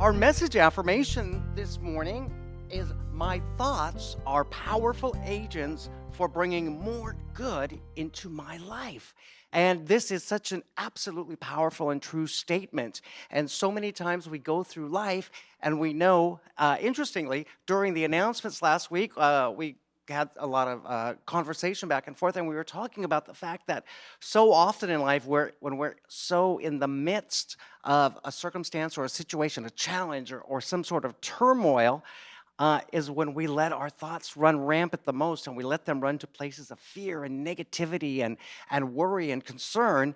Our message affirmation this morning is my thoughts are powerful agents for bringing more good into my life. And this is such an absolutely powerful and true statement. And so many times we go through life and we know, interestingly, during the announcements last week, we had a lot of conversation back and forth, and we were talking about the fact that so often in life, when we're so in the midst of a circumstance or a situation, a challenge, or some sort of turmoil, is when we let our thoughts run rampant the most, and we let them run to places of fear and negativity and worry and concern,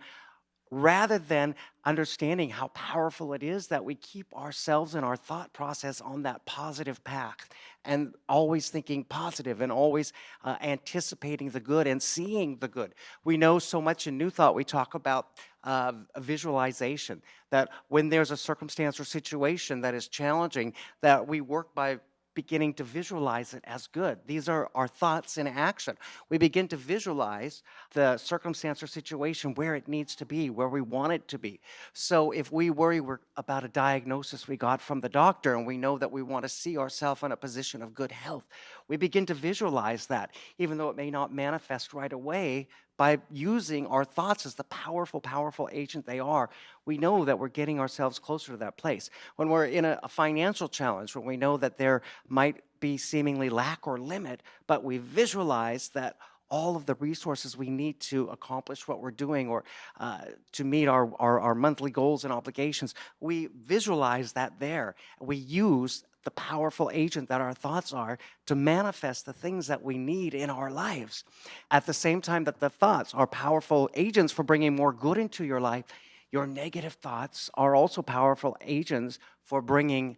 rather than understanding how powerful it is that we keep ourselves and our thought process on that positive path and always thinking positive and always anticipating the good and seeing the good. We know so much in New Thought, we talk about visualization, that when there's a circumstance or situation that is challenging, that we work by beginning to visualize it as good. These are our thoughts in action. We begin to visualize the circumstance or situation where it needs to be, where we want it to be. So if we worry about a diagnosis we got from the doctor and we know that we want to see ourselves in a position of good health, we begin to visualize that, even though it may not manifest right away. By using our thoughts as the powerful, powerful agent they are, we know that we're getting ourselves closer to that place. When we're in a financial challenge, when we know that there might be seemingly lack or limit, but we visualize that all of the resources we need to accomplish what we're doing or to meet our monthly goals and obligations, we visualize that there. We use the powerful agent that our thoughts are to manifest the things that we need in our lives. At the same time that the thoughts are powerful agents for bringing more good into your life, your negative thoughts are also powerful agents for bringing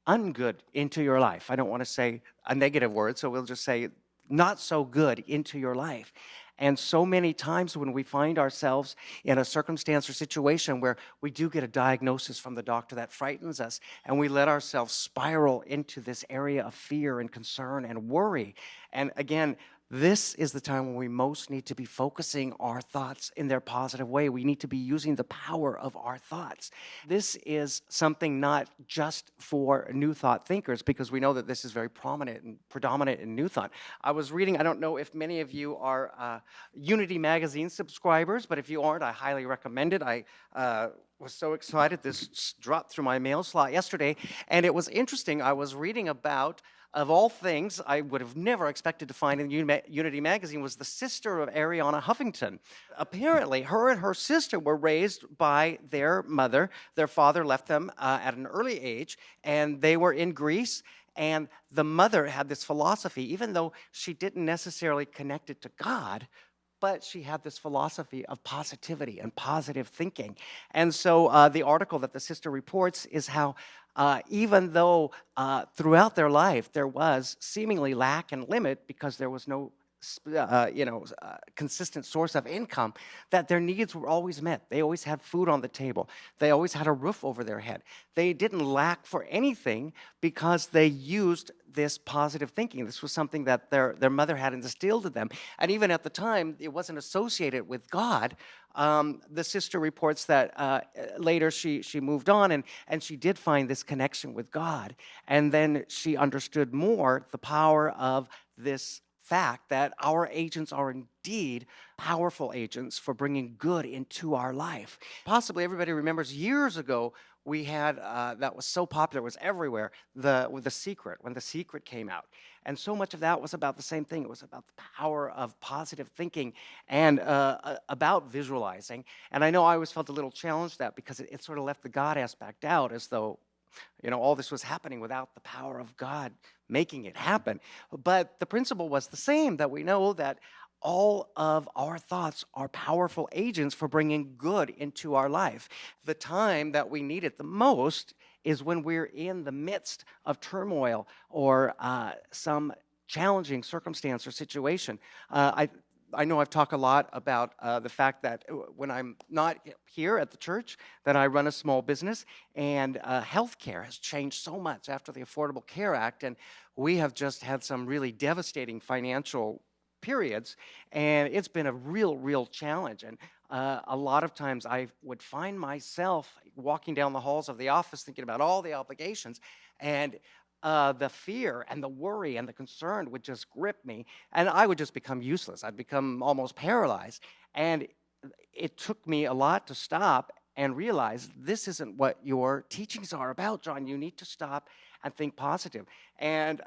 ungood into your life. I don't want to say a negative word, so we'll just say not so good into your life. And so many times when we find ourselves in a circumstance or situation where we do get a diagnosis from the doctor that frightens us, and we let ourselves spiral into this area of fear and concern and worry. And again, this is the time when we most need to be focusing our thoughts in their positive way. We need to be using the power of our thoughts. This is something not just for New Thought thinkers, because we know that this is very prominent and predominant in New Thought. I was reading, I don't know if many of you are Unity Magazine subscribers, but if you aren't, I highly recommend it. I was so excited. This dropped through my mail slot yesterday, and it was interesting. I was reading about, of all things, I would have never expected to find in Unity Magazine, was the sister of Ariana Huffington. Apparently, her and her sister were raised by their mother. Their father left them at an early age, and they were in Greece. And the mother had this philosophy, even though she didn't necessarily connect it to God, but she had this philosophy of positivity and positive thinking. And so the article that the sister reports is how even though throughout their life there was seemingly lack and limit because there was no consistent source of income, that their needs were always met. They always had food on the table. They always had a roof over their head. They didn't lack for anything because they used this positive thinking. This was something that their mother had instilled in them. And even at the time, it wasn't associated with God. The sister reports that later she moved on and she did find this connection with God. And then she understood more the power of this fact that our agents are indeed powerful agents for bringing good into our life. Possibly everybody remembers years ago we had, that was so popular, it was everywhere, with The Secret, when The Secret came out. And so much of that was about the same thing. It was about the power of positive thinking and about visualizing. And I know I always felt a little challenged that because it sort of left the God aspect out, as though all this was happening without the power of God making it happen. But the principle was the same, that we know that all of our thoughts are powerful agents for bringing good into our life. The time that we need it the most is when we're in the midst of turmoil or some challenging circumstance or situation. I know I've talked a lot about the fact that when I'm not here at the church, that I run a small business, and healthcare has changed so much after the Affordable Care Act, and we have just had some really devastating financial periods, and it's been a real challenge. And a lot of times I would find myself walking down the halls of the office thinking about all the obligations, and the fear and the worry and the concern would just grip me, and I would just become useless. I'd become almost paralyzed. And it took me a lot to stop and realize this isn't what your teachings are about, John. You need to stop and think positive. And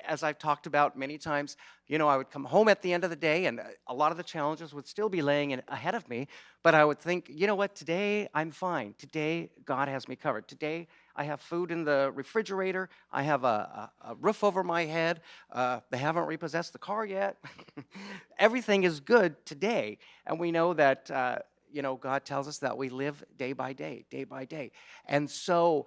as I've talked about many times, I would come home at the end of the day, and a lot of the challenges would still be laying ahead of me. But I would think, you know what, today I'm fine. Today God has me covered. Today I have food in the refrigerator. I have a roof over my head. They haven't repossessed the car yet. Everything is good today. And we know that, God tells us that we live day by day, day by day. And so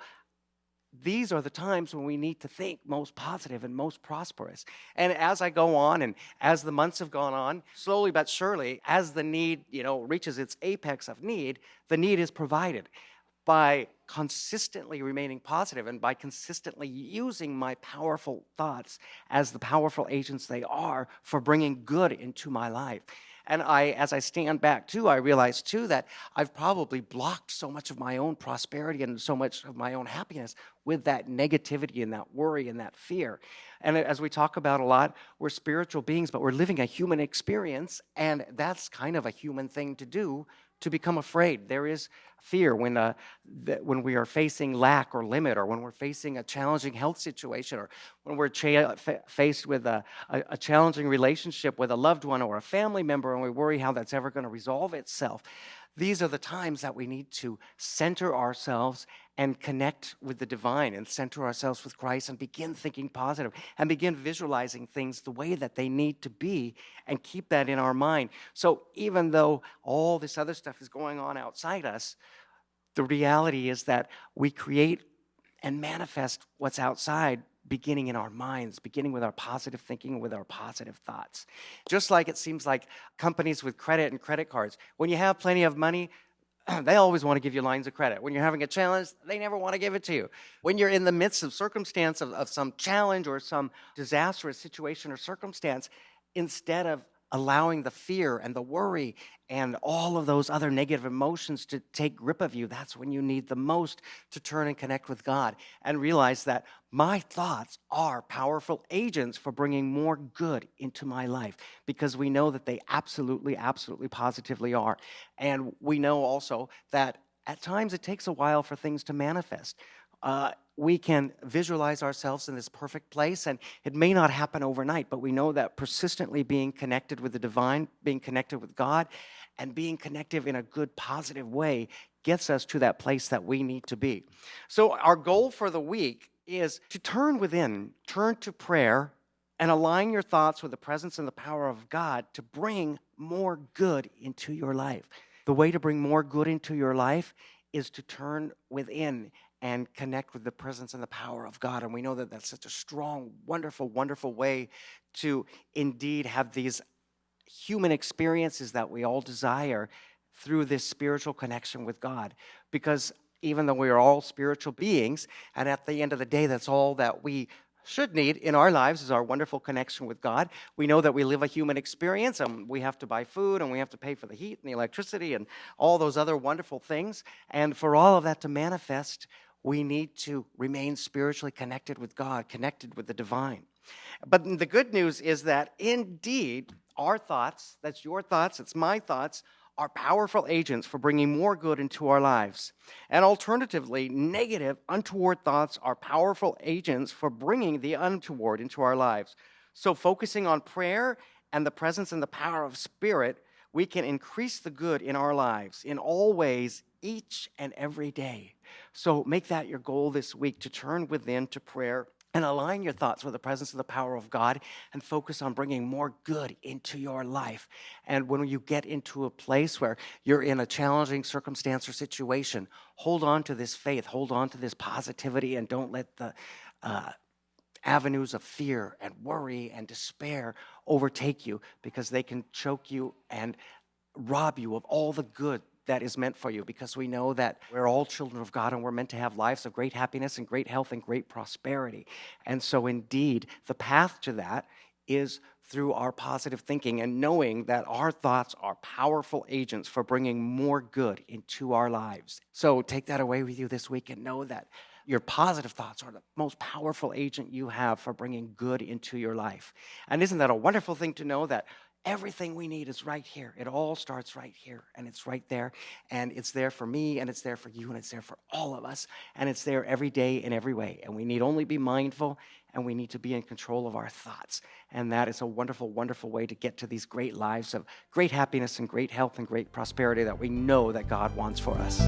these are the times when we need to think most positive and most prosperous. And as I go on and as the months have gone on, slowly but surely, as the need, reaches its apex of need, the need is provided by consistently remaining positive and by consistently using my powerful thoughts as the powerful agents they are for bringing good into my life. And as I stand back too, I realize too that I've probably blocked so much of my own prosperity and so much of my own happiness with that negativity and that worry and that fear. And as we talk about a lot, we're spiritual beings, but we're living a human experience, and that's kind of a human thing to do, to become afraid. There is fear when we are facing lack or limit, or when we're facing a challenging health situation, or when we're faced with a challenging relationship with a loved one or a family member, and we worry how that's ever going to resolve itself. These are the times that we need to center ourselves and connect with the divine and center ourselves with Christ and begin thinking positive and begin visualizing things the way that they need to be and keep that in our mind. So even though all this other stuff is going on outside us, the reality is that we create and manifest what's outside, beginning in our minds, beginning with our positive thinking, with our positive thoughts. Just like it seems like companies with credit and credit cards, when you have plenty of money, they always want to give you lines of credit. When you're having a challenge, they never want to give it to you. When you're in the midst of circumstance of some challenge or some disastrous situation or circumstance, instead of allowing the fear and the worry and all of those other negative emotions to take grip of you, that's when you need the most to turn and connect with God and realize that my thoughts are powerful agents for bringing more good into my life, because we know that they absolutely, absolutely, positively are. And we know also that at times it takes a while for things to manifest. We can visualize ourselves in this perfect place, and it may not happen overnight, but we know that persistently being connected with the divine, being connected with God, and being connected in a good, positive way gets us to that place that we need to be. So our goal for the week is to turn within, turn to prayer, and align your thoughts with the presence and the power of God to bring more good into your life. The way to bring more good into your life is to turn within and connect with the presence and the power of God. And we know that that's such a strong, wonderful, wonderful way to indeed have these human experiences that we all desire through this spiritual connection with God. Because even though we are all spiritual beings, and at the end of the day, that's all that we should need in our lives is our wonderful connection with God. We know that we live a human experience, and we have to buy food, and we have to pay for the heat and the electricity and all those other wonderful things. And for all of that to manifest, we need to remain spiritually connected with God, connected with the divine. But the good news is that indeed, our thoughts, that's your thoughts, it's my thoughts, are powerful agents for bringing more good into our lives. And alternatively, negative, untoward thoughts are powerful agents for bringing the untoward into our lives. So focusing on prayer and the presence and the power of Spirit, we can increase the good in our lives in all ways, each and every day. So make that your goal this week, to turn within to prayer and align your thoughts with the presence and the power of God and focus on bringing more good into your life. And when you get into a place where you're in a challenging circumstance or situation, hold on to this faith, hold on to this positivity, and don't let the avenues of fear and worry and despair overtake you, because they can choke you and rob you of all the good that is meant for you, because we know that we're all children of God and we're meant to have lives of great happiness and great health and great prosperity. And so indeed, the path to that is through our positive thinking and knowing that our thoughts are powerful agents for bringing more good into our lives. So take that away with you this week and know that your positive thoughts are the most powerful agent you have for bringing good into your life. And isn't that a wonderful thing to know that everything we need is right here? It all starts right here, and it's right there, and it's there for me, and it's there for you, and it's there for all of us, and it's there every day in every way. And we need only be mindful, and we need to be in control of our thoughts. And that is a wonderful, wonderful way to get to these great lives of great happiness and great health and great prosperity that we know that God wants for us.